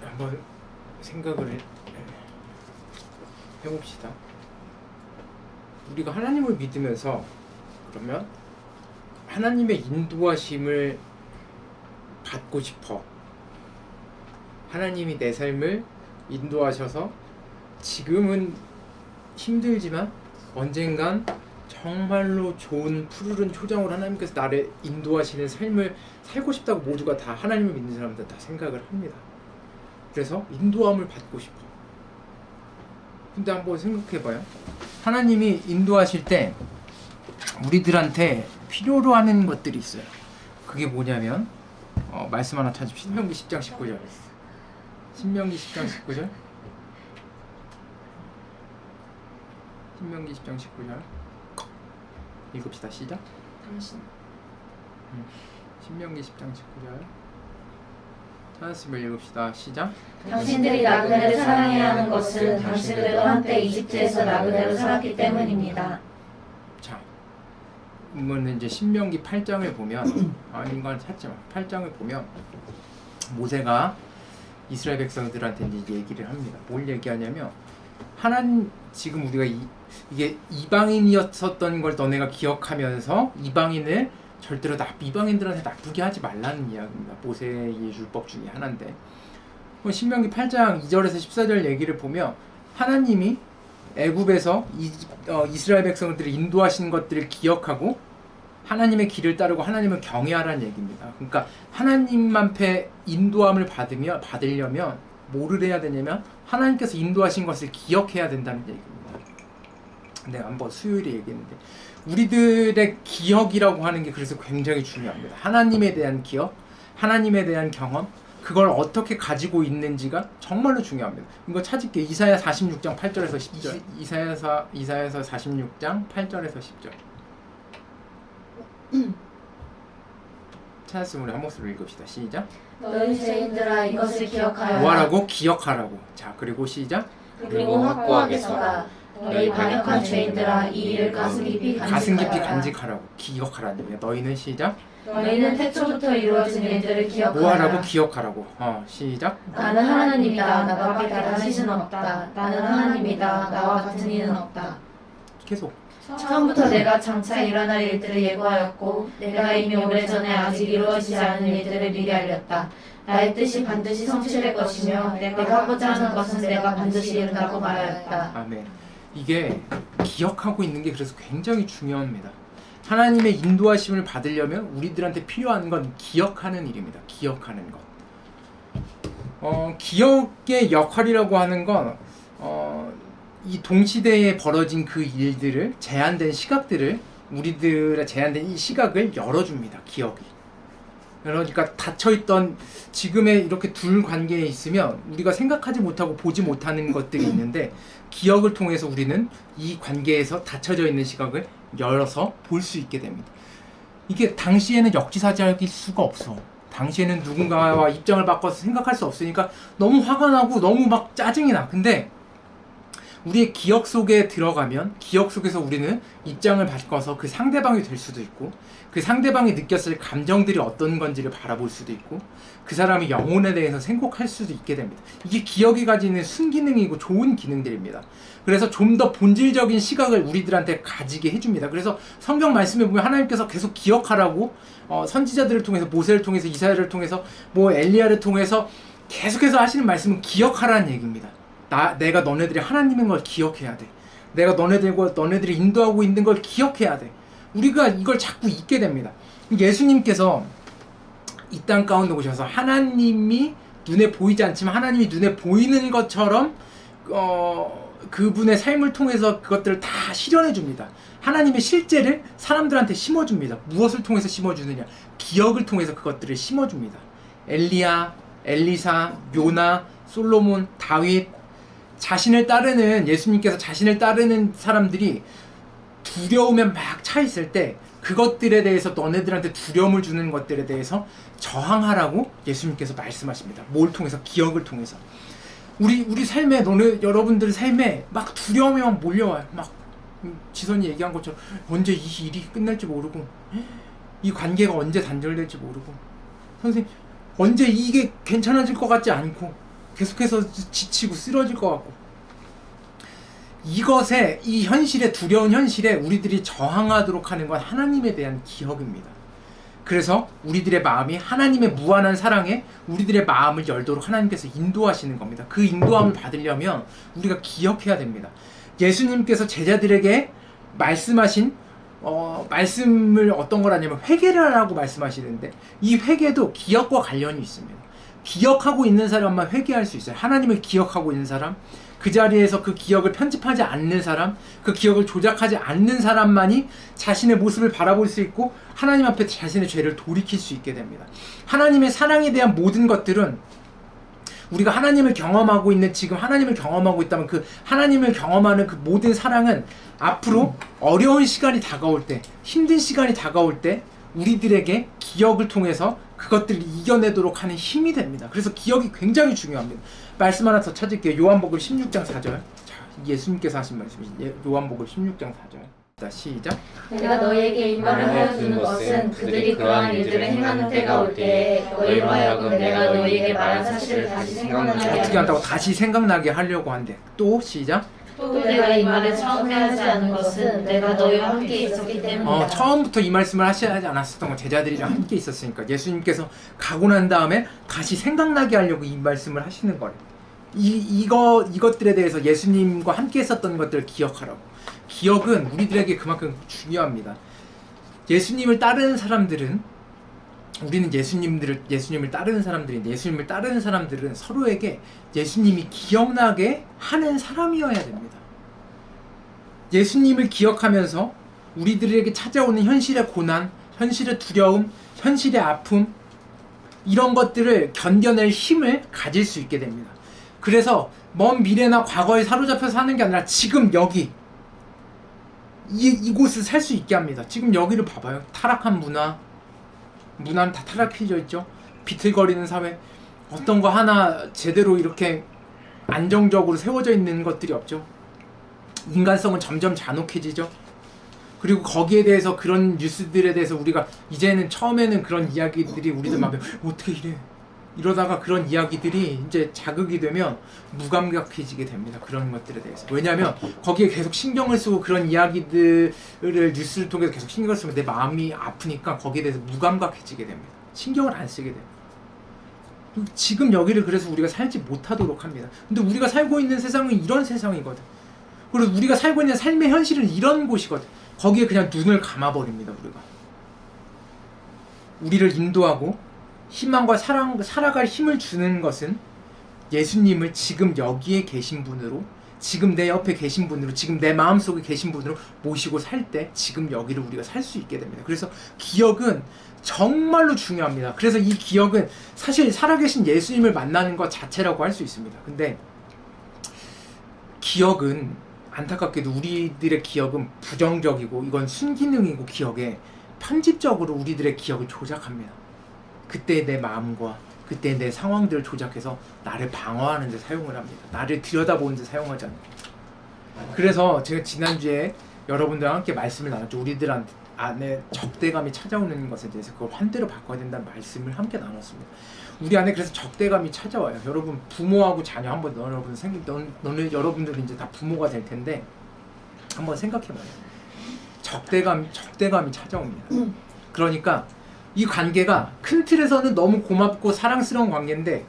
한번 생각을 해봅시다. 우리가 하나님을 믿으면서 그러면 하나님의 인도하심을 받고 싶어. 하나님이 내 삶을 인도하셔서 지금은 힘들지만 언젠간 정말로 좋은 푸르른 초장으로 하나님께서 나를 인도하시는 삶을 살고 싶다고 모두가 다 하나님을 믿는 사람들 다 생각을 합니다. 그래서 인도함을 받고 싶어. 근데 한번 생각해봐요. 하나님이 인도하실 때 우리들한테 필요로 하는 것들이 있어요. 그게 뭐냐면 말씀 하나 찾읍시다. 신명기 10장 19절. 신명기 10장 19절. 신명기 10장 19절 읽읍시다. 시작. 당신 신명기 10장 19절 찾았으면 읽읍시다. 시작. 당신들이 나그네를 사랑해야 하는 것은 당신들도 한때 이집트에서 나그네로 살았기 때문입니다. 자, 이거는 이제 신명기 8장을 보면 이건 찾지마. 8장을 보면 모세가 이스라엘 백성들한테 이제 얘기를 합니다. 뭘 얘기하냐면 하나님 지금 우리가 이게 이방인이었었던 걸 너네가 기억하면서 이방인을 절대로 이방인들한테 나쁘게 하지 말라는 이야기입니다. 모세의 율법 중에 하나인데 신명기 8장 2절에서 14절 얘기를 보면 하나님이 애굽에서 이스라엘 백성들을 인도하시는 것들을 기억하고 하나님의 길을 따르고 하나님을 경외하라는 얘기입니다. 그러니까 하나님한테 인도함을 받으려면 뭐를 해야 되냐면 하나님께서 인도하신 것을 기억해야 된다는 얘기입니다. 내가 한번 수요일에 얘기했는데 우리들의 기억이라고 하는 게 그래서 굉장히 중요합니다. 하나님에 대한 기억, 하나님에 대한 경험, 그걸 어떻게 가지고 있는지가 정말로 중요합니다. 이거 찾을게요. 이사야 46장 8절에서 10절. 이사야서 46장 8절에서 10절. 찾았으면 우리 한 목소리로 읽읍시다. 시작. 너희 죄인들아 이것을 기억하여라. 뭐하라고? 기억하라고. 자, 그리고 시작. 그리고 확고하게 서라. 너희 반역한 죄인들아 이 일을 가슴 깊이 간직하라고. 기억하라는 얘기야. 너희는 시작. 너희는 태초부터 이루어진 일들을 기억하라. 뭐하라고? 기억하라고. 시작. 나는 하나님이다. 나밖에 다른 신은 없다. 나는 하나님이다. 나와 같은 이는 없다. 계속. 처음부터 내가 장차 일어날 일들을 예고하였고 내가 이미 오래전에 아직 이루어지지 않은 일들을 미리 알렸다. 나의 뜻이 반드시 성취될 것이며 내가 하고자 하는 것은 내가 반드시 이룬다고 말하였다. 아멘. 이게 기억하고 있는 게 그래서 굉장히 중요합니다. 하나님의 인도하심을 받으려면 우리들한테 필요한 건 기억하는 일입니다. 기억하는 것. 기억의 역할이라고 하는 건 이 동시대에 벌어진 그 일들을 제한된 시각들을 우리들의 제한된 이 시각을 열어줍니다. 기억이. 그러니까 닫혀있던 지금의 이렇게 둘 관계에 있으면 우리가 생각하지 못하고 보지 못하는 것들이 있는데 기억을 통해서 우리는 이 관계에서 닫혀져 있는 시각을 열어서 볼 수 있게 됩니다. 이게 당시에는 역지사지할 수가 없어. 당시에는 누군가와 입장을 바꿔서 생각할 수 없으니까 너무 화가 나고 너무 막 짜증이 나. 근데 우리의 기억 속에 들어가면 기억 속에서 우리는 입장을 바꿔서 그 상대방이 될 수도 있고 그 상대방이 느꼈을 감정들이 어떤 건지를 바라볼 수도 있고 그 사람의 영혼에 대해서 생각할 수도 있게 됩니다. 이게 기억이 가지는 순기능이고 좋은 기능들입니다. 그래서 좀 더 본질적인 시각을 우리들한테 가지게 해줍니다. 그래서 성경 말씀에 보면 하나님께서 계속 기억하라고 선지자들을 통해서 모세를 통해서 이사야를 통해서 엘리야를 통해서 계속해서 하시는 말씀은 기억하라는 얘기입니다. 내가 너네들이 하나님인 걸 기억해야 돼. 내가 너네들이 인도하고 있는 걸 기억해야 돼. 우리가 이걸 자꾸 잊게 됩니다. 예수님께서 이 땅 가운데 오셔서 하나님이 눈에 보이지 않지만 하나님이 눈에 보이는 것처럼 그분의 삶을 통해서 그것들을 다 실현해 줍니다. 하나님의 실제를 사람들한테 심어줍니다. 무엇을 통해서 심어주느냐? 기억을 통해서 그것들을 심어줍니다. 엘리야, 엘리사, 요나, 솔로몬, 다윗, 예수님께서 자신을 따르는 사람들이 두려움에 막 차 있을 때 그것들에 대해서 너네들한테 두려움을 주는 것들에 대해서 저항하라고 예수님께서 말씀하십니다. 뭘 통해서? 기억을 통해서. 우리 삶에 여러분들 삶에 막 두려움이 막 몰려와요. 막 지선이 얘기한 것처럼 언제 이 일이 끝날지 모르고 이 관계가 언제 단절될지 모르고 선생님 언제 이게 괜찮아질 것 같지 않고 계속해서 지치고 쓰러질 것 같고, 이것에, 이 현실에, 두려운 현실에 우리들이 저항하도록 하는 건 하나님에 대한 기억입니다. 그래서 우리들의 마음이 하나님의 무한한 사랑에 우리들의 마음을 열도록 하나님께서 인도하시는 겁니다. 그 인도함을 받으려면 우리가 기억해야 됩니다. 예수님께서 제자들에게 말씀하신 말씀을 어떤 거라냐면 회개를 하라고 말씀하시는데, 이 회개도 기억과 관련이 있습니다. 기억하고 있는 사람만 회개할 수 있어요. 하나님을 기억하고 있는 사람, 그 자리에서 그 기억을 편집하지 않는 사람, 그 기억을 조작하지 않는 사람만이 자신의 모습을 바라볼 수 있고 하나님 앞에 자신의 죄를 돌이킬 수 있게 됩니다. 하나님의 사랑에 대한 모든 것들은 우리가 하나님을 경험하고 있는, 지금 하나님을 경험하고 있다면 그 하나님을 경험하는 그 모든 사랑은 앞으로 어려운 시간이 다가올 때, 힘든 시간이 다가올 때 우리들에게 기억을 통해서 그것들을 이겨내도록 하는 힘이 됩니다. 그래서 기억이 굉장히 중요합니다. 말씀 하나 더 찾을게요. 요한복음 16장 4절. 자, 예수님께서 하신 말씀이죠. 요한복음 16장 4절. 자, 시작. 내가 너희에게 이 말을 하여주는 것은 그들이 그러한 일들을 행하는 때가 올 때에 너희로 하여금 내가 너희에게 말한 사실을 다시 생각나게 어떻게 한다고? 다시 생각나게 하려고 한대. 또 시작. 또 내가 이 말을 처음에 하지 않은 것은 내가 너희와 함께 있었기 때문이다. 처음부터 이 말씀을 하셔야 하지 않았었던 건 제자들이랑 함께 있었으니까, 예수님께서 가고 난 다음에 다시 생각나게 하려고 이 말씀을 하시는 거래요. 이것들에 대해서 예수님과 함께 했었던 것들을 기억하라고. 기억은 우리들에게 그만큼 중요합니다. 예수님을 따르는 사람들은, 우리는 예수님을 따르는 사람들인데, 예수님을 따르는 사람들은 서로에게 예수님이 기억나게 하는 사람이어야 됩니다. 예수님을 기억하면서 우리들에게 찾아오는 현실의 고난, 현실의 두려움, 현실의 아픔, 이런 것들을 견뎌낼 힘을 가질 수 있게 됩니다. 그래서 먼 미래나 과거에 사로잡혀서 사는 게 아니라 지금 여기, 이곳을 살 수 있게 합니다. 지금 여기를 봐봐요. 타락한 문화는 다 타락해져 있죠. 비틀거리는 사회, 어떤 거 하나 제대로 이렇게 안정적으로 세워져 있는 것들이 없죠. 인간성은 점점 잔혹해지죠. 그리고 거기에 대해서, 그런 뉴스들에 대해서 우리가 이제는, 처음에는 그런 이야기들이 우리들 마음에 어떻게 이래, 이러다가 그런 이야기들이 이제 자극이 되면 무감각해지게 됩니다. 그런 것들에 대해서. 왜냐하면 거기에 계속 신경을 쓰고 그런 이야기들을 뉴스를 통해서 계속 신경을 쓰면 내 마음이 아프니까 거기에 대해서 무감각해지게 됩니다. 신경을 안 쓰게 됩니다. 지금 여기를 그래서 우리가 살지 못하도록 합니다. 근데 우리가 살고 있는 세상은 이런 세상이거든. 그리고 우리가 살고 있는 삶의 현실은 이런 곳이거든. 거기에 그냥 눈을 감아버립니다. 우리를 인도하고 희망과 살아갈 힘을 주는 것은 예수님을 지금 여기에 계신 분으로, 지금 내 옆에 계신 분으로, 지금 내 마음속에 계신 분으로 모시고 살 때 지금 여기를 우리가 살 수 있게 됩니다. 그래서 기억은 정말로 중요합니다. 그래서 이 기억은 사실 살아계신 예수님을 만나는 것 자체라고 할 수 있습니다. 근데 기억은 안타깝게도 우리들의 기억은 부정적이고, 이건 순기능이고, 기억에 편집적으로 우리들의 기억을 조작합니다. 그때 내 마음과 그때 내 상황들을 조작해서 나를 방어하는 데 사용을 합니다. 나를 들여다보는 데 사용하지 않습니다. 그래서 제가 지난주에 여러분들과 함께 말씀을 나눴죠. 우리들 안에 적대감이 찾아오는 것에 대해서 그걸 환대로 바꿔야 된다는 말씀을 함께 나눴습니다. 우리 안에 그래서 적대감이 찾아와요. 여러분, 부모하고 자녀 한번 여러분들은 이제 다 부모가 될 텐데 한번 생각해봐요. 적대감이 찾아옵니다. 그러니까 이 관계가 큰 틀에서는 너무 고맙고 사랑스러운 관계인데,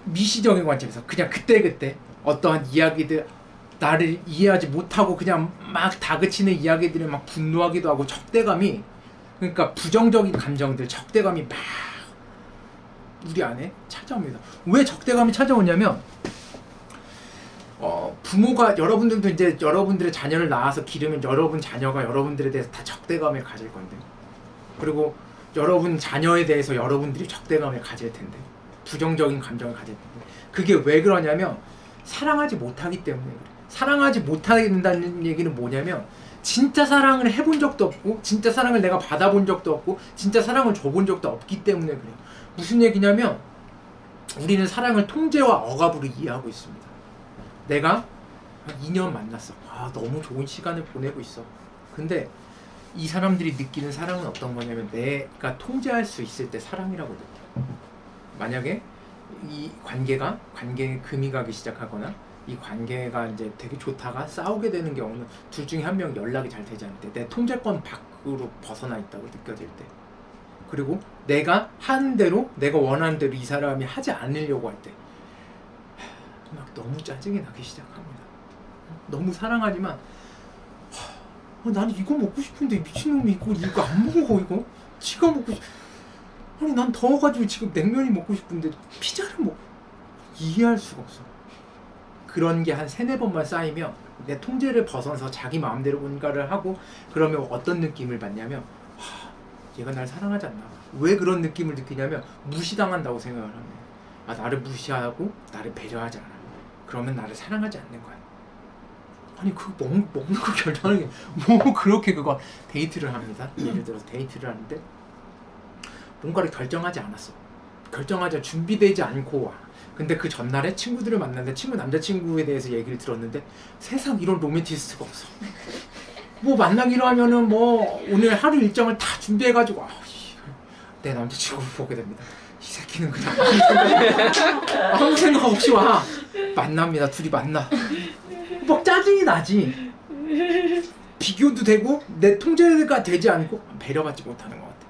미시적인 관점에서 그냥 그때그때 어떠한 이야기들, 나를 이해하지 못하고 그냥 막 다그치는 이야기들에 막 분노하기도 하고, 적대감이, 그러니까 부정적인 감정들, 적대감이 막 우리 안에 찾아옵니다. 왜 적대감이 찾아오냐면, 부모가, 여러분들도 이제 여러분들의 자녀를 낳아서 기르면 여러분 자녀가 여러분들에 대해서 다 적대감을 가질 건데, 그리고 여러분 자녀에 대해서 여러분들이 적대감을 가질 텐데, 부정적인 감정을 가질 텐데, 그게 왜 그러냐면 사랑하지 못하기 때문에 그래요. 사랑하지 못하게 된다는 얘기는 뭐냐면, 진짜 사랑을 해본 적도 없고, 진짜 사랑을 내가 받아본 적도 없고, 진짜 사랑을 줘본 적도 없기 때문에 그래요. 무슨 얘기냐면, 우리는 사랑을 통제와 억압으로 이해하고 있습니다. 내가 한 2년 만났어. 너무 좋은 시간을 보내고 있어. 근데 이 사람들이 느끼는 사랑은 어떤 거냐면 내가 통제할 수 있을 때 사랑이라고 느껴. 만약에 이 관계에 금이 가기 시작하거나 이 관계가 이제 되게 좋다가 싸우게 되는 경우는 둘 중에 한 명 연락이 잘 되지 않을 때, 내 통제권 밖으로 벗어나 있다고 느껴질 때, 그리고 내가 하는 대로, 내가 원하는 대로 이 사람이 하지 않으려고 할 때 막 너무 짜증이 나기 시작합니다. 너무 사랑하지만 나는 이거 먹고 싶은데 미친놈이 이거 안 먹어. 이거 지가 먹고 싶... 아니 난 더워가지고 지금 냉면이 먹고 싶은데 피자를 먹어. 이해할 수가 없어. 그런 게 한 3-4번만 쌓이면 내 통제를 벗어서 자기 마음대로 뭔가를 하고, 그러면 어떤 느낌을 받냐면 얘가 날 사랑하지 않나. 왜 그런 느낌을 느끼냐면 무시당한다고 생각을 합니다. 나를 무시하고 나를 배려하지 않아. 그러면 나를 사랑하지 않는 거야. 아니 먹는 거 결정하는 게 뭐 그렇게 그거. 데이트를 합니다. 예를 들어서 데이트를 하는데 뭔가를 결정하지 않았어. 결정하지 준비되지 않고 와. 근데 그 전날에 친구들을 만났는데 남자친구에 대해서 얘기를 들었는데 세상 이런 로맨티스트가 없어. 뭐 만나기로 하면은 뭐 오늘 하루 일정을 다 준비해가지고 내 남자친구를 보게 됩니다. 이 새끼는 그냥 아무 생각 없이 와. 만납니다. 둘이 만나. 막 짜증이 나지. 비교도 되고 내 통제가 되지 않고 배려받지 못하는 것 같아.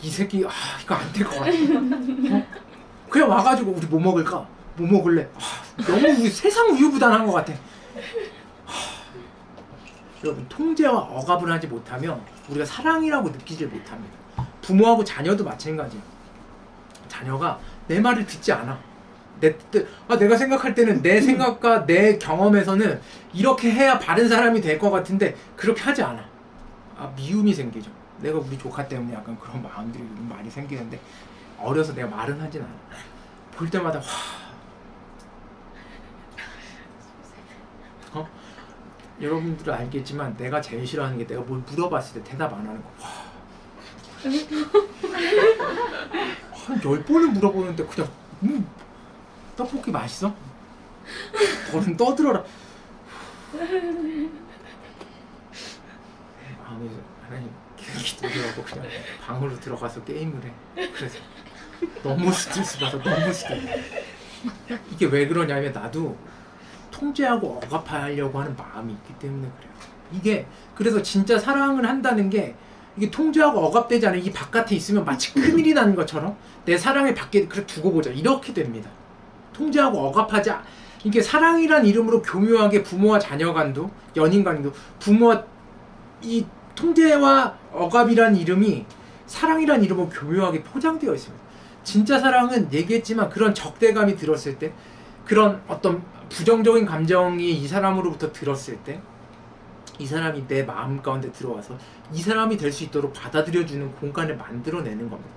이 새끼 이거 안 될 것 같아. 그냥 와가지고 우리 뭐 먹을까? 뭐 먹을래? 너무 세상 우유부단한 것 같아. 여러분, 통제와 억압을 하지 못하면 우리가 사랑이라고 느끼질 못합니다. 부모하고 자녀도 마찬가지야. 자녀가 내 말을 듣지 않아. 내가 생각할 때는 내 생각과 내 경험에서는 이렇게 해야 바른 사람이 될 것 같은데 그렇게 하지 않아. 미움이 생기죠. 내가 우리 조카 때문에 약간 그런 마음들이 많이 생기는데 어려서 내가 말은 하진 않아. 볼 때마다 여러분들은 알겠지만 내가 제일 싫어하는 게 내가 뭘 물어봤을 때 대답 안 하는 거. 한 10번을 물어보는데 그냥 떡볶이 맛있어? 너는 떠들어라. 하나님 기도하고 그냥 방으로 들어가서 게임을 해. 그래서 너무 스트레스 받아. 너무 스트레스. 이게 왜 그러냐면 나도 통제하고 억압하려고 하는 마음이 있기 때문에 그래요. 이게 그래서 진짜 사랑을 한다는 게 이게 통제하고 억압되지 않은 이 바깥에 있으면 마치 큰일이 나는 것처럼 내 사랑을 밖에 그래 두고 보자 이렇게 됩니다. 통제하고 억압하지 이게 사랑이란 이름으로 교묘하게 부모와 자녀 간도 연인 간도 부모와 이 통제와 억압이란 이름이 사랑이란 이름으로 교묘하게 포장되어 있습니다. 진짜 사랑은 얘기했지만 그런 적대감이 들었을 때, 그런 어떤 부정적인 감정이 이 사람으로부터 들었을 때 이 사람이 내 마음 가운데 들어와서 이 사람이 될 수 있도록 받아들여주는 공간을 만들어내는 겁니다.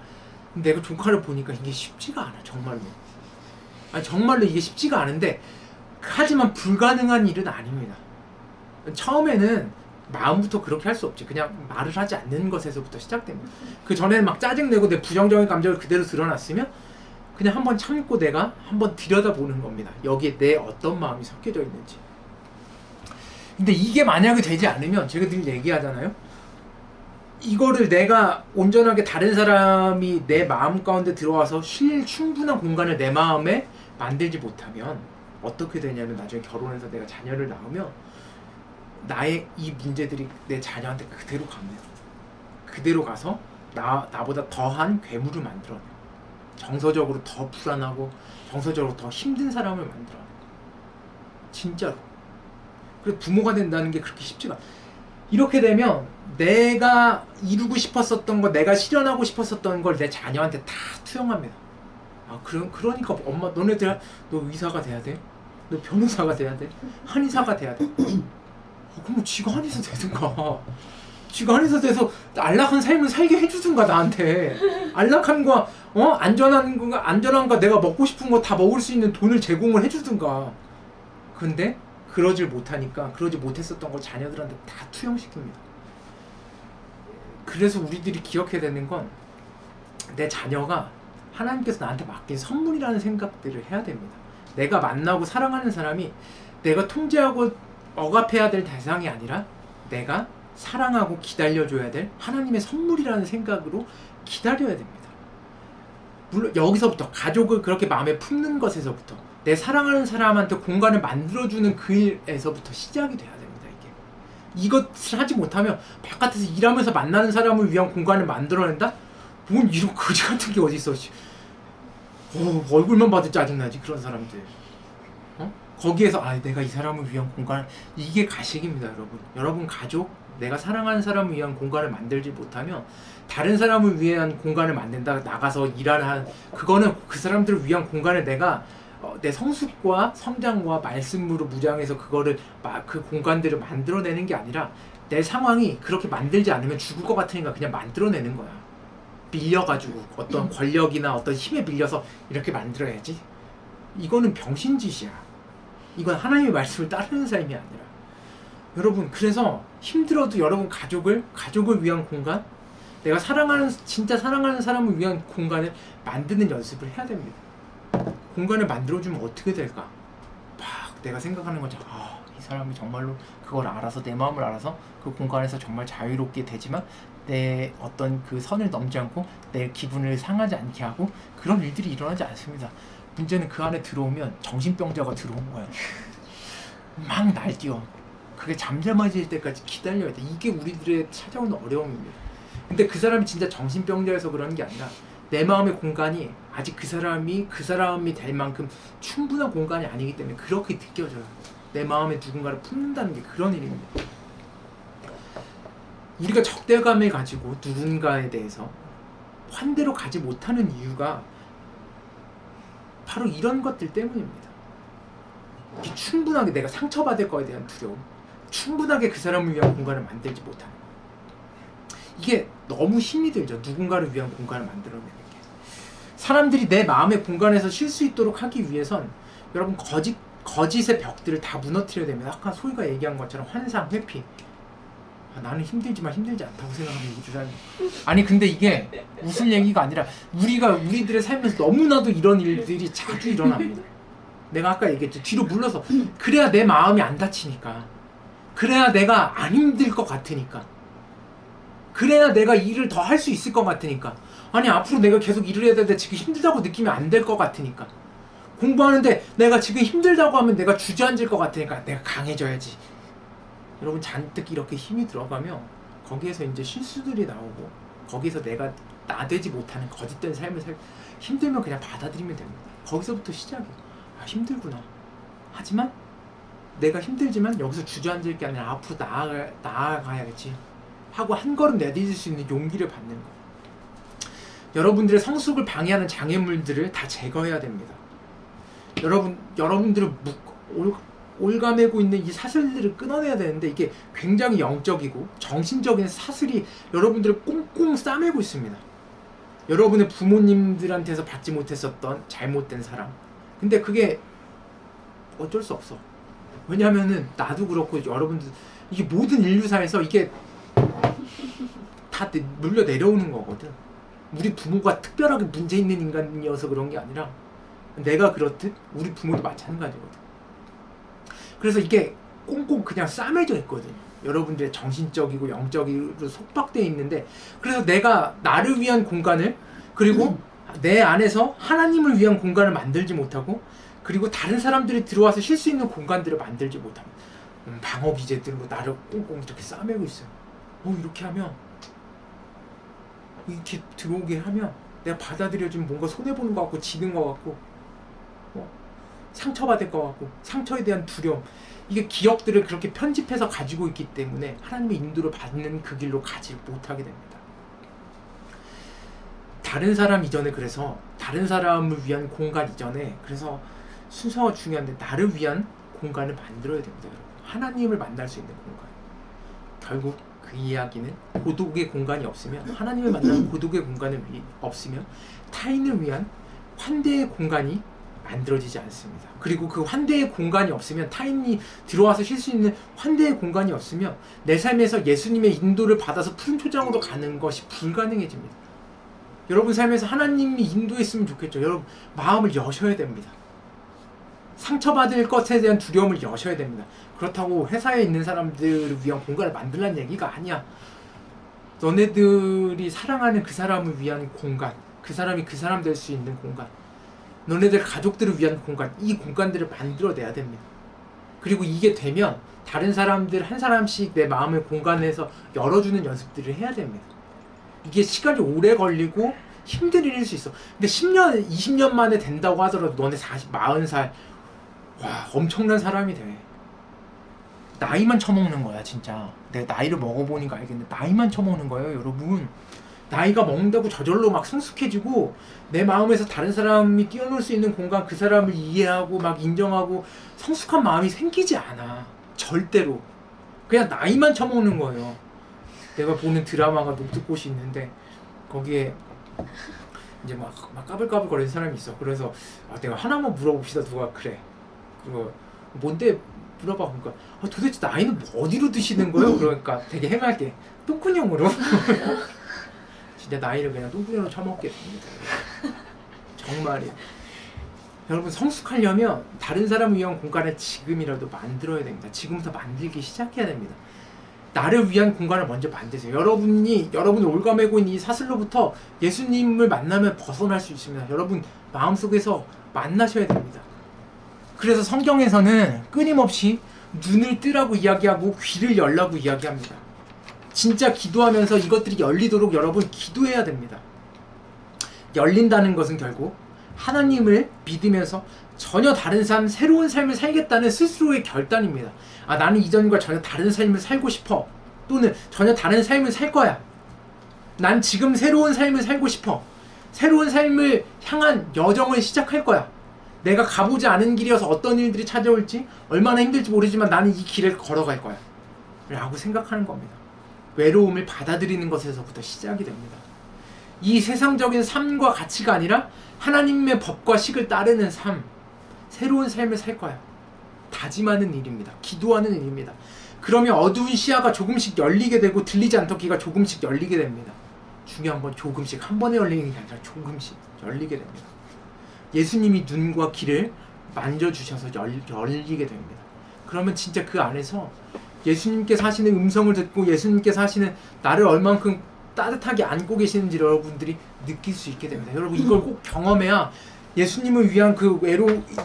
근데 내가 조카를 보니까 이게 쉽지가 않아. 정말로. 정말로 이게 쉽지가 않은데, 하지만 불가능한 일은 아닙니다. 처음에는 마음부터 그렇게 할 수 없지. 그냥 말을 하지 않는 것에서부터 시작됩니다. 그 전에는 막 짜증내고 내 부정적인 감정을 그대로 드러났으면 그냥 한번 참고 내가 한번 들여다보는 겁니다. 여기에 내 어떤 마음이 섞여져 있는지. 근데 이게 만약에 되지 않으면, 제가 늘 얘기하잖아요. 이거를 내가 온전하게 다른 사람이 내 마음 가운데 들어와서 쉴 충분한 공간을 내 마음에 만들지 못하면 어떻게 되냐면, 나중에 결혼해서 내가 자녀를 낳으면 나의 이 문제들이 내 자녀한테 그대로 갑니다. 그대로 가서 나보다 더한 괴물을 만들어내요. 정서적으로 더 불안하고 정서적으로 더 힘든 사람을 만들어내요. 진짜로. 그래서 부모가 된다는 게 그렇게 쉽지가 않아요. 이렇게 되면 내가 이루고 싶었었던 거, 내가 실현하고 싶었었던 걸 내 자녀한테 다 투영합니다. 그러니까 엄마 너네들 너 의사가 돼야 돼? 너 변호사가 돼야 돼? 한의사가 돼야 돼? 그럼 지가 한의사 되든가. 지가 한의사 돼서 안락한 삶을 살게 해주든가. 나한테 안락한 거 안전한 거 내가 먹고 싶은 거 다 먹을 수 있는 돈을 제공을 해주든가. 근데 그러질 못하니까, 그러지 못했었던 걸 자녀들한테 다 투영시킵니다. 그래서 우리들이 기억해야 되는 건, 내 자녀가 하나님께서 나한테 맡긴 선물이라는 생각들을 해야 됩니다. 내가 만나고 사랑하는 사람이 내가 통제하고 억압해야 될 대상이 아니라 내가 사랑하고 기다려줘야 될 하나님의 선물이라는 생각으로 기다려야 됩니다. 물론 여기서부터 가족을 그렇게 마음에 품는 것에서부터 내 사랑하는 사람한테 공간을 만들어주는 그 일에서부터 시작이 돼야 됩니다. 이것을 하지 못하면 바깥에서 일하면서 만나는 사람을 위한 공간을 만들어낸다? 뭔 이런 거지 같은 게 어디 있어. 얼굴만 봐도 짜증나지 그런 사람들. 거기에서 내가 이 사람을 위한 공간, 이게 가식입니다. 여러분 가족, 내가 사랑하는 사람을 위한 공간을 만들지 못하면 다른 사람을 위한 공간을 만든다, 나가서 일하는, 그거는 그 사람들을 위한 공간을 내가 내 성숙과 성장과 말씀으로 무장해서 그거를 그 공간들을 만들어내는 게 아니라 내 상황이 그렇게 만들지 않으면 죽을 것 같으니까 그냥 만들어내는 거야. 밀려가지고 어떤 권력이나 어떤 힘에 밀려서 이렇게 만들어야지. 이거는 병신짓이야. 이건 하나님의 말씀을 따르는 삶이 아니라. 여러분, 그래서 힘들어도 여러분 가족을 위한 공간, 내가 진짜 사랑하는 사람을 위한 공간을 만드는 연습을 해야 됩니다. 공간을 만들어주면 어떻게 될까? 막 내가 생각하는 거죠. 이 사람이 정말로 그걸 알아서, 내 마음을 알아서 그 공간에서 정말 자유롭게 되지만 내 어떤 그 선을 넘지 않고 내 기분을 상하지 않게 하고, 그런 일들이 일어나지 않습니다. 문제는 그 안에 들어오면 정신병자가 들어온 거야. 막 날뛰어. 그게 잠잠해질 때까지 기다려야 돼. 이게 우리들의 찾아오는 어려움입니다. 근데 그 사람이 진짜 정신병자여서 그러는 게 아니라 내 마음의 공간이 아직 그 사람이 될 만큼 충분한 공간이 아니기 때문에 그렇게 느껴져요. 내 마음에 누군가를 품는다는 게 그런 일입니다. 우리가 적대감을 가지고 누군가에 대해서 환대로 가지 못하는 이유가 바로 이런 것들 때문입니다. 충분하게 내가 상처받을 거에 대한 두려움, 충분하게 그 사람을 위한 공간을 만들지 못하는 거. 이게 너무 힘이 들죠. 누군가를 위한 공간을 만들어내는 게. 사람들이 내 마음의 공간에서 쉴 수 있도록 하기 위해선 여러분 거짓의 벽들을 다 무너뜨려야 됩니다. 아까 소희가 얘기한 것처럼 환상, 회피. 나는 힘들지만 힘들지 않다고 생각하는 우주라는. 아니 근데 이게 웃을 얘기가 아니라 우리들의 삶에서 너무나도 이런 일들이 자주 일어납니다. 내가 아까 얘기했죠. 뒤로 물러서. 그래야 내 마음이 안 다치니까. 그래야 내가 안 힘들 것 같으니까. 그래야 내가 일을 더 할 수 있을 것 같으니까. 아니 앞으로 내가 계속 일을 해야 되는데 지금 힘들다고 느끼면 안 될 것 같으니까. 공부하는데 내가 지금 힘들다고 하면 내가 주저앉을 것 같으니까 내가 강해져야지. 여러분 잔뜩 이렇게 힘이 들어가면 거기에서 이제 실수들이 나오고, 거기서 내가 나되지 못하는 거짓된 삶을 힘들면 그냥 받아들이면 됩니다. 거기서부터 시작이에요. 힘들구나. 하지만 내가 힘들지만 여기서 주저앉을 게 아니라 앞으로 나아가야지 하고 한 걸음 내딛을 수 있는 용기를 받는 거예요. 여러분들의 성숙을 방해하는 장애물들을 다 제거해야 됩니다. 여러분들을 올가매고 있는 이 사슬들을 끊어내야 되는데, 이게 굉장히 영적이고 정신적인 사슬이 여러분들을 꽁꽁 싸매고 있습니다. 여러분의 부모님들한테서 받지 못했었던 잘못된 사랑. 근데 그게 어쩔 수 없어. 왜냐면은 나도 그렇고 여러분들, 이게 모든 인류사에서 이게 다 물려 내려오는 거거든. 우리 부모가 특별하게 문제 있는 인간이어서 그런 게 아니라 내가 그렇듯 우리 부모도 마찬가지거든. 그래서 이게 꽁꽁 그냥 싸매져 있거든요. 여러분들의 정신적이고 영적으로 속박되어 있는데, 그래서 내가 나를 위한 공간을, 그리고 내 안에서 하나님을 위한 공간을 만들지 못하고, 그리고 다른 사람들이 들어와서 쉴 수 있는 공간들을 만들지 못하고, 방어 기제들로 나를 꽁꽁 이렇게 싸매고 있어요. 이렇게 하면, 이렇게 들어오게 하면 내가 받아들여지면 뭔가 손해보는 것 같고 지는 것 같고 상처받을 것 같고, 상처에 대한 두려움, 이게 기억들을 그렇게 편집해서 가지고 있기 때문에 하나님의 인도를 받는 그 길로 가지 못하게 됩니다. 다른 사람 이전에, 그래서 다른 사람을 위한 공간 이전에, 그래서 순서가 중요한데 나를 위한 공간을 만들어야 됩니다. 하나님을 만날 수 있는 공간. 결국 그 이야기는 고독의 공간이 없으면, 하나님을 만나는 고독의 공간이 없으면 타인을 위한 환대의 공간이 만들어지지 않습니다. 그리고 그 환대의 공간이 없으면, 타인이 들어와서 쉴 수 있는 환대의 공간이 없으면 내 삶에서 예수님의 인도를 받아서 푸른 초장으로 가는 것이 불가능해집니다. 여러분 삶에서 하나님이 인도했으면 좋겠죠. 여러분 마음을 여셔야 됩니다. 상처받을 것에 대한 두려움을 여셔야 됩니다. 그렇다고 회사에 있는 사람들을 위한 공간을 만들라는 얘기가 아니야. 너네들이 사랑하는 그 사람을 위한 공간, 그 사람이 그 사람 될 수 있는 공간, 너네들 가족들을 위한 공간, 이 공간들을 만들어내야 됩니다. 그리고 이게 되면 다른 사람들 한 사람씩 내 마음의 공간에서 열어주는 연습들을 해야 됩니다. 이게 시간이 오래 걸리고 힘든 일일 수 있어. 근데 10년, 20년 만에 된다고 하더라도 너네 40살 와 엄청난 사람이 돼. 나이만 처먹는 거야 진짜. 내가 나이를 먹어보니까 알겠는데 나이만 처먹는 거예요 여러분. 나이가 먹는다고 저절로 막 성숙해지고 내 마음에서 다른 사람이 뛰어놀 수 있는 공간, 그 사람을 이해하고 막 인정하고 성숙한 마음이 생기지 않아. 절대로. 그냥 나이만 처먹는 거예요. 내가 보는 드라마가 녹두꽃이 있는데 거기에 이제 막 까불까불 거리는 사람이 있어. 그래서 내가 하나만 물어봅시다. 누가 그래. 그거 뭔데 물어봐. 그러니까 도대체 나이는 어디로 드시는 거예요? 그러니까 되게 해맑게 똥군형으로. 진짜 나이를 그냥 똥군형으로 처먹게 됩니다. 정말이야. 여러분 성숙하려면 다른 사람을 위한 공간을 지금이라도 만들어야 됩니다. 지금부터 만들기 시작해야 됩니다. 나를 위한 공간을 먼저 만드세요. 여러분이 올가매고 있는 이 사슬로부터 예수님을 만나면 벗어날 수 있습니다. 여러분 마음속에서 만나셔야 됩니다. 그래서 성경에서는 끊임없이 눈을 뜨라고 이야기하고 귀를 열라고 이야기합니다. 진짜 기도하면서 이것들이 열리도록 여러분 기도해야 됩니다. 열린다는 것은 결국 하나님을 믿으면서 전혀 다른 삶, 새로운 삶을 살겠다는 스스로의 결단입니다. 나는 이전과 전혀 다른 삶을 살고 싶어. 또는 전혀 다른 삶을 살 거야. 난 지금 새로운 삶을 살고 싶어. 새로운 삶을 향한 여정을 시작할 거야. 내가 가보지 않은 길이어서 어떤 일들이 찾아올지 얼마나 힘들지 모르지만 나는 이 길을 걸어갈 거야 라고 생각하는 겁니다. 외로움을 받아들이는 것에서부터 시작이 됩니다. 이 세상적인 삶과 가치가 아니라 하나님의 법과 식을 따르는 삶, 새로운 삶을 살 거야. 다짐하는 일입니다. 기도하는 일입니다. 그러면 어두운 시야가 조금씩 열리게 되고 들리지 않던 귀가 조금씩 열리게 됩니다. 중요한 건 조금씩, 한 번에 열리는 게 아니라 조금씩 열리게 됩니다. 예수님이 눈과 귀를 만져주셔서 열리게 됩니다. 그러면 진짜 그 안에서 예수님께서 하시는 음성을 듣고 예수님께서 하시는 나를 얼만큼 따뜻하게 안고 계시는지 여러분들이 느낄 수 있게 됩니다. 여러분 이걸 꼭 경험해야 예수님을 위한 그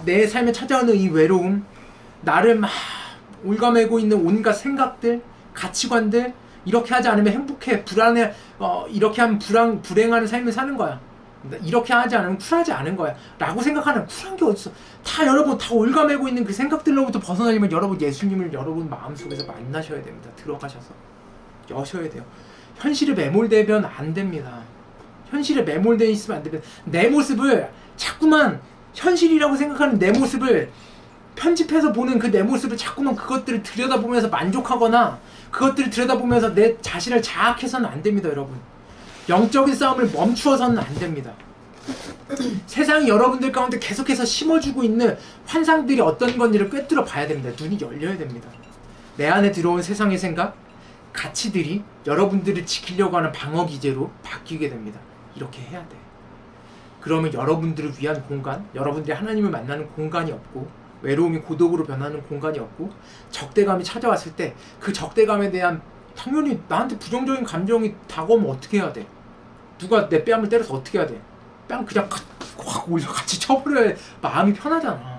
내 삶에 찾아오는 이 외로움, 나를 막 올가매고 있는 온갖 생각들, 가치관들, 이렇게 하지 않으면 행복해, 불안해, 이렇게 하면 불행한 삶을 사는 거야. 이렇게 하지 않으면 쿨하지 않은 거야 라고 생각하는 쿨한 게 어딨어. 여러분 다 올가매고 있는 그 생각들로부터 벗어나려면 여러분 예수님을 여러분 마음속에서 만나셔야 됩니다. 들어가셔서 여셔야 돼요. 현실에 매몰되면 안 됩니다. 현실에 매몰되어 있으면 안 됩니다. 내 모습을 자꾸만 현실이라고 생각하는 내 모습을 편집해서 보는 그 내 모습을 자꾸만 그것들을 들여다보면서 만족하거나 그것들을 들여다보면서 내 자신을 자학해서는 안 됩니다. 여러분 영적인 싸움을 멈추어서는 안 됩니다. 세상이 여러분들 가운데 계속해서 심어주고 있는 환상들이 어떤 건지를 꿰뚫어 봐야 됩니다. 눈이 열려야 됩니다. 내 안에 들어온 세상의 생각, 가치들이 여러분들을 지키려고 하는 방어 기제로 바뀌게 됩니다. 이렇게 해야 돼. 그러면 여러분들을 위한 공간, 여러분들이 하나님을 만나는 공간이 없고 외로움이 고독으로 변하는 공간이 없고 적대감이 찾아왔을 때 그 적대감에 대한 당연히 나한테 부정적인 감정이 다가오면 어떻게 해야 돼? 누가 내 뺨을 때려서 어떻게 해야 돼? 뺨 그냥 확 올려 같이 쳐버려야 마음이 편하잖아.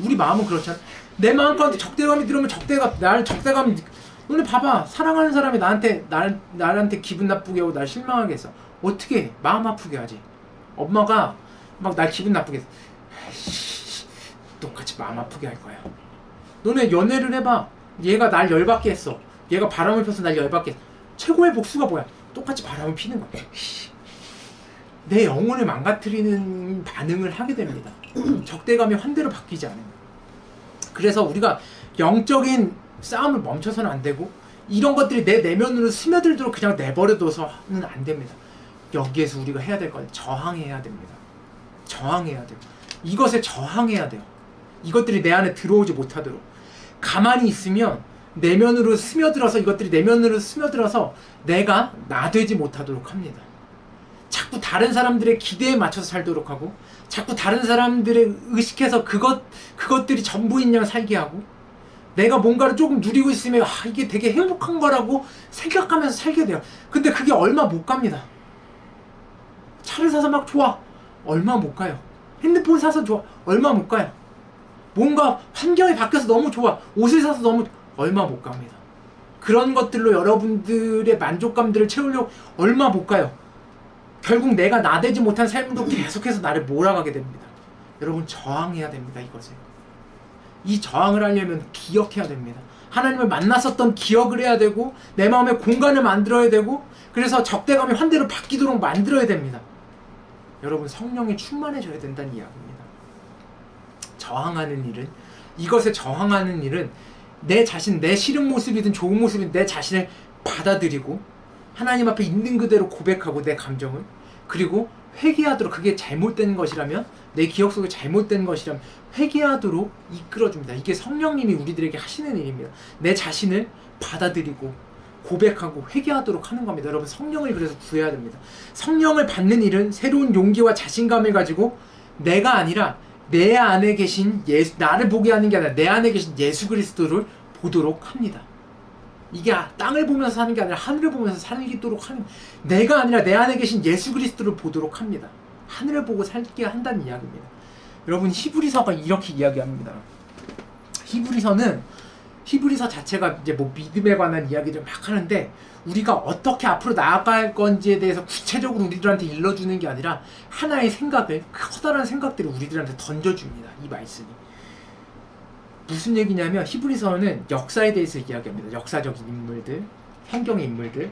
우리 마음은 그렇잖아. 내 마음 가운데 적대감이 들어오면 나를 적대감이 너네 봐봐. 사랑하는 사람이 나한테 기분 나쁘게 하고 날 실망하게 했어. 어떻게 해? 마음 아프게 하지. 엄마가 막 날 기분 나쁘게 했어. 똑같이 마음 아프게 할 거야. 너네 연애를 해봐. 얘가 날 열받게 했어. 얘가 바람을 펴서 날 열받게 했어. 최고의 복수가 뭐야? 똑같이 바람을 피는 거야. 내 영혼을 망가뜨리는 반응을 하게 됩니다. 적대감이 환대로 바뀌지 않으면. 그래서 우리가 영적인 싸움을 멈춰서는 안 되고 이런 것들이 내 내면으로 스며들도록 그냥 내버려둬서는 안 됩니다. 여기에서 우리가 해야 될 건 저항해야 됩니다. 저항해야 돼요. 이것에 저항해야 돼요. 이것들이 내 안에 들어오지 못하도록. 가만히 있으면 내면으로 스며들어서 이것들이 내면으로 스며들어서 내가 나 되지 못하도록 합니다. 자꾸 다른 사람들의 기대에 맞춰서 살도록 하고 자꾸 다른 사람들의 의식해서 그것들이 전부인 양 살게 하고 내가 뭔가를 조금 누리고 있으면 이게 되게 행복한 거라고 생각하면서 살게 돼요. 근데 그게 얼마 못 갑니다. 차를 사서 막 좋아. 얼마 못 가요. 핸드폰 사서 좋아. 얼마 못 가요. 뭔가 환경이 바뀌어서 너무 좋아. 옷을 사서 너무 얼마 못 갑니다. 그런 것들로 여러분들의 만족감들을 채우려고 얼마 못 가요. 결국 내가 나되지 못한 삶으로 계속해서 나를 몰아가게 됩니다. 여러분 저항해야 됩니다. 이것을. 이 저항을 하려면 기억해야 됩니다. 하나님을 만났었던 기억을 해야 되고 내 마음에 공간을 만들어야 되고 그래서 적대감이 환대로 바뀌도록 만들어야 됩니다. 여러분 성령이 충만해져야 된다는 이야기입니다. 저항하는 일은 이것에 저항하는 일은 내 자신, 내 싫은 모습이든 좋은 모습이든 내 자신을 받아들이고 하나님 앞에 있는 그대로 고백하고 내 감정을 그리고 회개하도록 그게 잘못된 것이라면 내 기억 속에 잘못된 것이라면 회개하도록 이끌어줍니다. 이게 성령님이 우리들에게 하시는 일입니다. 내 자신을 받아들이고 고백하고 회개하도록 하는 겁니다. 여러분 성령을 그래서 구해야 됩니다. 성령을 받는 일은 새로운 용기와 자신감을 가지고 내가 아니라 내 안에 계신 나를 보게 하는 게 아니라 내 안에 계신 예수 그리스도를 보도록 합니다. 이게 땅을 보면서 사는 게 아니라 하늘을 보면서 살도록 하는 내가 아니라 내 안에 계신 예수 그리스도를 보도록 합니다. 하늘을 보고 살게 한다는 이야기입니다. 여러분 히브리서가 이렇게 이야기합니다. 히브리서 자체가 이제 뭐 믿음에 관한 이야기를 막 하는데 우리가 어떻게 앞으로 나아갈 건지에 대해서 구체적으로 우리들한테 일러주는 게 아니라 하나의 생각을 커다란 생각들을 우리들한테 던져줍니다. 이 말씀이 무슨 얘기냐면 히브리서는 역사에 대해서 이야기합니다. 역사적인 인물들, 성경의 인물들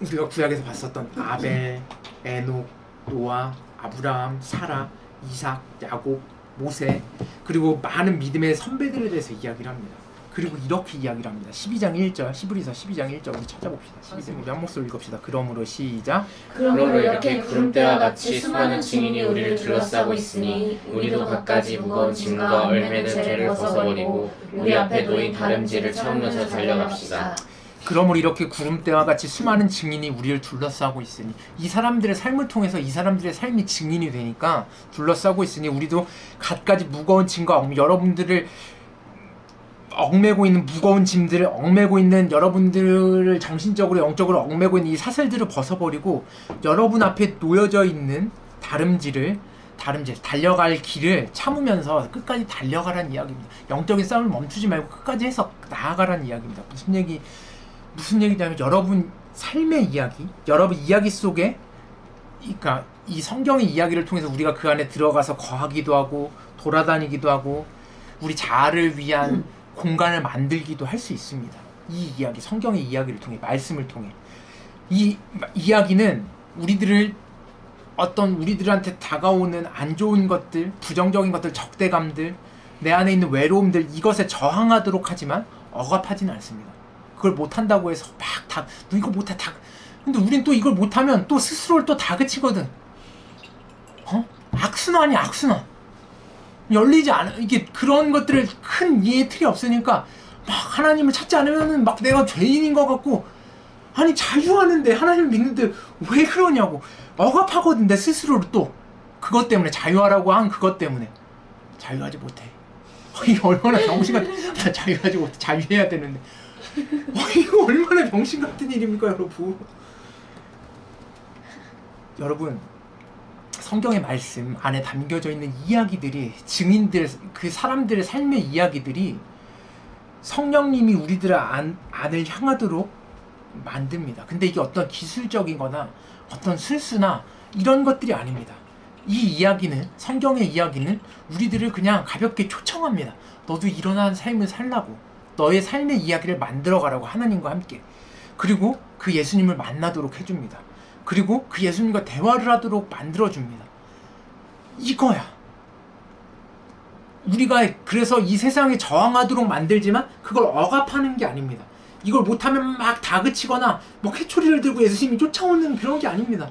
우리가 구약에서 봤었던 아벨, 에녹, 노아, 아브라함, 사라, 이삭, 야곱, 모세 그리고 많은 믿음의 선배들에 대해서 이야기를 합니다. 그리고 이렇게 이야기를 합니다. 12장 1절 히브리서 12장 1절 우리 찾아봅시다. 12장 우리 한 목소리 읽읍시다. 그러므로 시작. 그러므로 이렇게 구름대와 같이 수많은 증인이 우리를 둘러싸고 있으니 우리도 갖가지 무거운 짐과 얼매는 죄를 벗어버리고 우리 앞에 놓인 다름질을 참으면서 달려갑시다. 그러므로 이렇게 구름대와 같이 수많은 증인이 우리를 둘러싸고 있으니 이 사람들의 삶을 통해서 이 사람들의 삶이 증인이 되니까 둘러싸고 있으니 우리도 갖가지 무거운 짐과 여러분들을 얽매고 있는 무거운 짐들을 얽매고 있는 여러분들을 정신적으로 영적으로 얽매고 있는 이 사슬들을 벗어버리고 여러분 앞에 놓여져 있는 다름질 달려갈 길을 참으면서 끝까지 달려가라는 이야기입니다. 영적인 싸움을 멈추지 말고 끝까지 해서 나아가라는 이야기입니다. 무슨 얘기냐면 여러분 삶의 이야기, 여러분 이야기 속에 그러니까 이 성경의 이야기를 통해서 우리가 그 안에 들어가서 거하기도 하고 돌아다니기도 하고 우리 자아를 위한 공간을 만들기도 할 수 있습니다. 이 이야기, 성경의 이야기를 통해, 말씀을 통해 이 이야기는 우리들한테 다가오는 안 좋은 것들, 부정적인 것들, 적대감들, 내 안에 있는 외로움들 이것에 저항하도록 하지만 억압하지는 않습니다. 그걸 못한다고 해서 너 이거 못해 근데 우린 또 이걸 못하면 또 스스로를 또 다그치거든. 악순환 아니야 악순환. 열리지 않아. 이게 그런 것들을 큰 이해의 틀이 없으니까 막 하나님을 찾지 않으면은 막 내가 죄인인 것 같고 아니 자유하는데 하나님을 믿는데 왜 그러냐고 억압하거든 내 스스로를 또 그것 때문에 자유하라고 한 그것 때문에 자유하지 못해. 이거 얼마나 병신 같은 나 자유하지 못해. 자유해야 되는데 이거 얼마나 병신 같은 일입니까 여러분 성경의 말씀 안에 담겨져 있는 이야기들이 증인들 그 사람들의 삶의 이야기들이 성령님이 우리들의 안을 향하도록 만듭니다. 근데 이게 어떤 기술적인 거나 어떤 술수나 이런 것들이 아닙니다. 이 이야기는 성경의 이야기는 우리들을 그냥 가볍게 초청합니다. 너도 일어난 삶을 살라고 너의 삶의 이야기를 만들어가라고 하나님과 함께 그리고 그 예수님을 만나도록 해줍니다. 그리고 그 예수님과 대화를 하도록 만들어줍니다. 이거야. 우리가 그래서 이 세상에 저항하도록 만들지만 그걸 억압하는 게 아닙니다. 이걸 못하면 막 다그치거나 뭐 회초리를 들고 예수님이 쫓아오는 그런 게 아닙니다.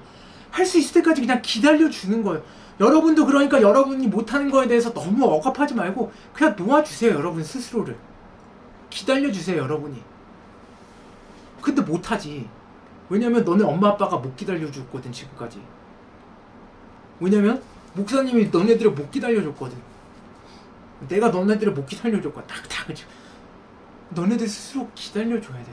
할 수 있을 때까지 그냥 기다려주는 거예요. 여러분도 그러니까 여러분이 못하는 거에 대해서 너무 억압하지 말고 그냥 놓아주세요. 여러분 스스로를. 기다려주세요. 여러분이. 근데 못하지. 왜냐면 너네 엄마 아빠가 못 기다려줬거든 지금까지. 왜냐면 목사님이 너네들을 못 기다려줬거든. 내가 너네들을 못 기다려줬거든. 딱 그치. 너네들 스스로 기다려줘야 돼.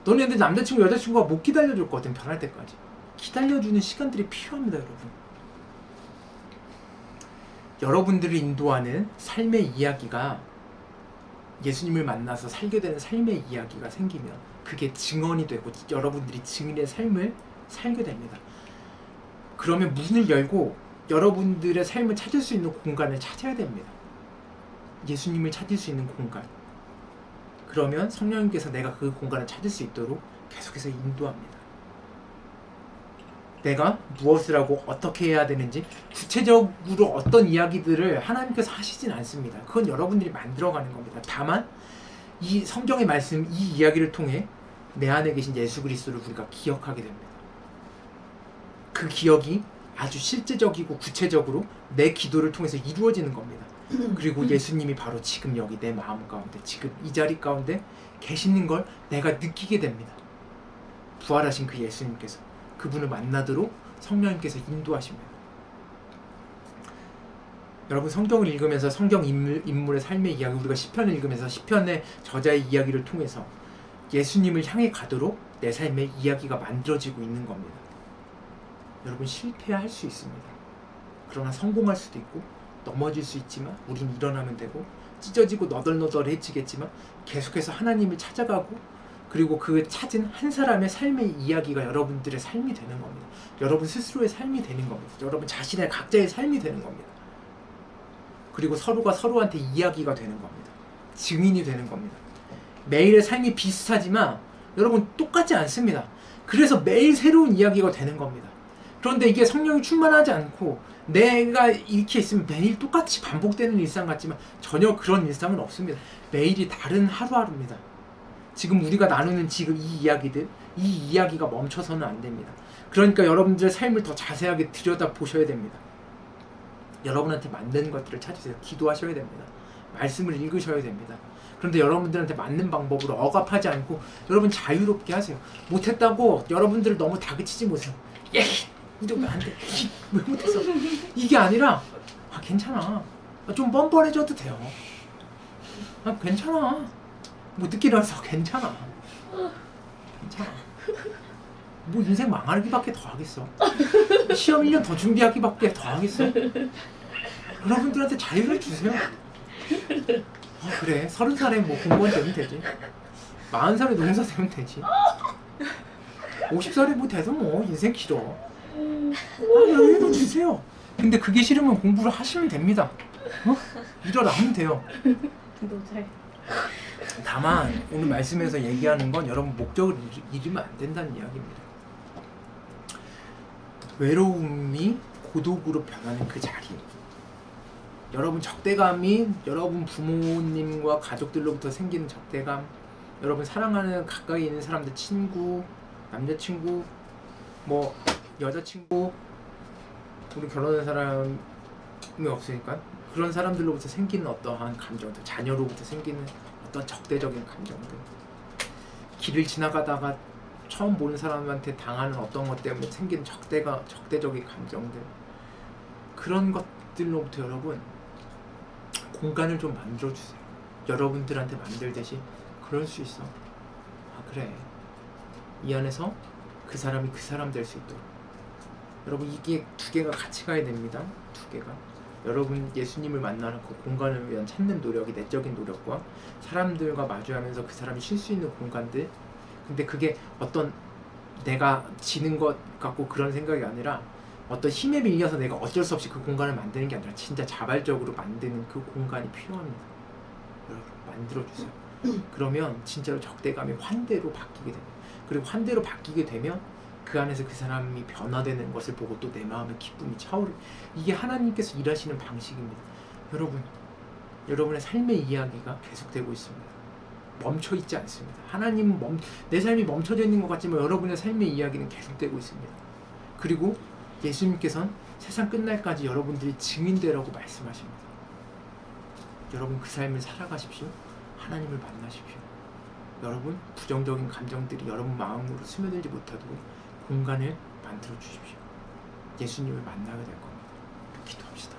너네들 남자친구 여자친구가 못 기다려줬거든 변할 때까지. 기다려주는 시간들이 필요합니다 여러분. 여러분들을 인도하는 삶의 이야기가 예수님을 만나서 살게 되는 삶의 이야기가 생기면 그게 증언이 되고 여러분들이 증인의 삶을 살게 됩니다. 그러면 문을 열고 여러분들의 삶을 찾을 수 있는 공간을 찾아야 됩니다. 예수님을 찾을 수 있는 공간. 그러면 성령님께서 내가 그 공간을 찾을 수 있도록 계속해서 인도합니다. 내가 무엇을 하고 어떻게 해야 되는지 구체적으로 어떤 이야기들을 하나님께서 하시진 않습니다. 그건 여러분들이 만들어가는 겁니다. 다만 이 성경의 말씀, 이 이야기를 통해 내 안에 계신 예수 그리스도를 우리가 기억하게 됩니다. 그 기억이 아주 실제적이고 구체적으로 내 기도를 통해서 이루어지는 겁니다. 그리고 예수님이 바로 지금 여기 내 마음 가운데, 지금 이 자리 가운데 계시는 걸 내가 느끼게 됩니다. 부활하신 그 예수님께서 그분을 만나도록 성령님께서 인도하십니다. 여러분 성경을 읽으면서 성경 인물의 삶의 이야기, 우리가 시편을 읽으면서 시편의 저자의 이야기를 통해서 예수님을 향해 가도록 내 삶의 이야기가 만들어지고 있는 겁니다. 여러분 실패할 수 있습니다. 그러나 성공할 수도 있고 넘어질 수 있지만 우린 일어나면 되고 찢어지고 너덜너덜해지겠지만 계속해서 하나님을 찾아가고 그리고 그 찾은 한 사람의 삶의 이야기가 여러분들의 삶이 되는 겁니다. 여러분 스스로의 삶이 되는 겁니다. 여러분 자신의 각자의 삶이 되는 겁니다. 그리고 서로가 서로한테 이야기가 되는 겁니다. 증인이 되는 겁니다. 매일의 삶이 비슷하지만 여러분 똑같지 않습니다. 그래서 매일 새로운 이야기가 되는 겁니다. 그런데 이게 성령이 충만하지 않고 내가 이렇게 있으면 매일 똑같이 반복되는 일상 같지만 전혀 그런 일상은 없습니다. 매일이 다른 하루하루입니다. 지금 우리가 나누는 지금 이 이야기들, 이 이야기가 멈춰서는 안 됩니다. 그러니까 여러분들의 삶을 더 자세하게 들여다보셔야 됩니다. 여러분한테 맞는 것들을 찾으세요. 기도하셔야 됩니다. 말씀을 읽으셔야 됩니다. 그런데 여러분들한테 맞는 방법으로 억압하지 않고 여러분 자유롭게 하세요. 못했다고 여러분들을 너무 다그치지 마세요. 이러면 안 돼. 왜 못했어? 이게 아니라 괜찮아. 좀 뻔뻔해져도 돼요. 괜찮아. 뭐 늦게 일어나서 괜찮아. 괜찮아. 뭐 인생 망하기밖에 더 하겠어. 시험 1년 더 준비하기밖에 더 하겠어. 여러분들한테 자유를 주세요. 그래 30살에 뭐 공무원 되면 되지. 40살에 농사 되면 되지. 50살에 뭐 돼도 뭐 인생 길어. 여유도 주세요. 근데 그게 싫으면 공부를 하시면 됩니다. 일어나면 돼요. 다만 오늘 말씀에서 얘기하는 건 여러분 목적을 잃으면 안 된다는 이야기입니다. 외로움이 고독으로 변하는 그 자리, 여러분 적대감이 여러분 부모님과 가족들로부터 생기는 적대감, 여러분 사랑하는 가까이 있는 사람들, 친구, 남자친구, 뭐 여자친구, 우리 결혼한 사람이 없으니까 그런 사람들로부터 생기는 어떠한 감정들, 자녀로부터 생기는 어떤 적대적인 감정들, 길을 지나가다가 처음 보는 사람한테 당하는 어떤 것 때문에 생기는 적대적인 감정들, 그런 것들로부터 여러분 공간을 좀 만들어주세요. 여러분들한테 만들듯이 그럴 수 있어. 그래. 이 안에서 그 사람이 그 사람 될 수 있도록. 여러분 이게 두 개가 같이 가야 됩니다. 두 개가. 여러분 예수님을 만나는 그 공간을 위한 찾는 노력이 내적인 노력과 사람들과 마주하면서 그 사람이 쉴 수 있는 공간들. 근데 그게 어떤 내가 지는 것 같고 그런 생각이 아니라 어떤 힘에 밀려서 내가 어쩔 수 없이 그 공간을 만드는 게 아니라 진짜 자발적으로 만드는 그 공간이 필요합니다. 여러분 만들어주세요. 그러면 진짜로 적대감이 환대로 바뀌게 됩니다. 그리고 환대로 바뀌게 되면 그 안에서 그 사람이 변화되는 것을 보고 또 내 마음의 기쁨이 차오르. 이게 하나님께서 일하시는 방식입니다. 여러분, 여러분의 삶의 이야기가 계속되고 있습니다. 멈춰 있지 않습니다. 하나님은 내 삶이 멈춰져 있는 것 같지만 여러분의 삶의 이야기는 계속되고 있습니다. 그리고 예수님께서는 세상 끝날까지 여러분들이 증인되라고 말씀하십니다. 여러분 그 삶을 살아가십시오. 하나님을 만나십시오. 여러분 부정적인 감정들이 여러분 마음으로 스며들지 못하도록 공간을 만들어 주십시오. 예수님을 만나게 될 겁니다. 기도합시다.